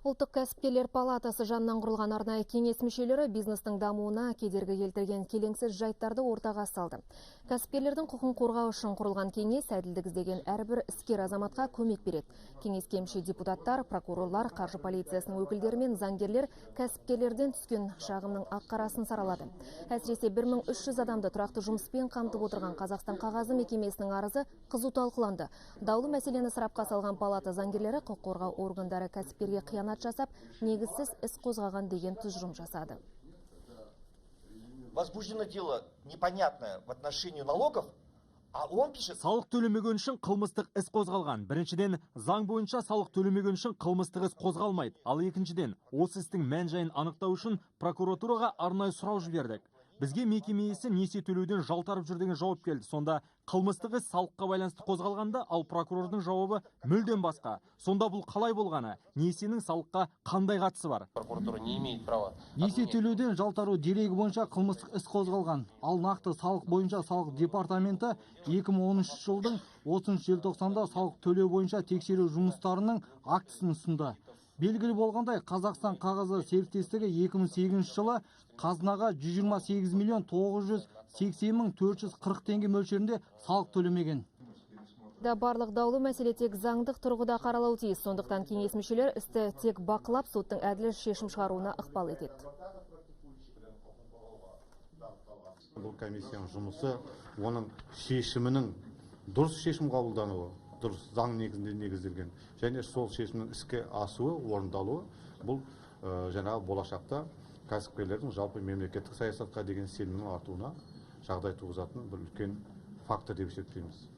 Ұлттық кәсіпкерлер палатасы жанынан құрылған арнайы кеңес мүшелері бизнестің дамуына кедергі келтірген келеңсіз жайттарды ортаға салды. Кәсіпкерлердің құқын қорғау үшін құрылған кеңес әділдік іздеген әрбір іскер азаматқа көмек береді. Кеңеске мүше депутаттар, прокурорлар, қаржы полициясының өкілдері мен заңгерлер кәсіпкерлерден түскен шағымның ақ-қарасын саралады. Әсіресе 1300 адамды тұрақты жұмыспен қамтып отырған Қазақстан қағазы мекемесінің арызы қызу талқыланды. Даулы мәселені сарапқа салған палата заңгерлері құқық қорғау органдары кәсіпкерге қиянат жасап, негізсіз іс қозғаған деген тұжырым жасады. Возбуждено дело непонятное в отношении налогов, а он пишет... Салық төлемеген үшін қылмыстық іс қозғалған. Біріншіден, заң бойынша салық төлемеген үшін қылмыстық іс қозғалмайды. Ал екіншіден, осы істің мән-жайын анықтау үшін прокуратураға арнайы сұрау жібердік. Бізге мекеме иесі несие төлеуден жалтарып жүр деген жауап келді. Сонда қылмыстық іс салыққа байланысты қозғалғанда, ал прокурордың жауабы мүлдем басқа. Сонда бұл қалай болғаны? Несиенің салыққа қандай қатысы бар? Прокуратура не имеет права. Несие төлеуден жалтару дерегі бойынша қылмыстық іс қозғалған. Ал нақты салық бойынша салық департаменті 2013 жылдың 30 желтоқсанда салық төлеу бойынша тексеру жұмыстарының актісін ұсынды. Белгілі болғандай, Қазақстан қағазы серіктестігі 2008 жылы қазынаға 128 миллион 980 мың 440 теңге мөлшерінде салық төлемеген. Барлық даулы мәселе тек заңдық тұрғыда қаралау тиіс. Сондықтан кеңес мүшелері істі тек бақылап, соттың әділ шешім шығаруына ықпал етеді. Бұл комиссияның жұмысы, оның шешімінің дұрыс шешім қабылдануы, дұрыс заң негізінде негізделген, және сол шешімнің іске асуы, орындалуы, бұл жаңағы болашақта кәсіпкерлердің жалпы мемлекеттік саясатқа деген сенімнің артуына жағдай туғызатын бір үлкен фактор деп есептейміз.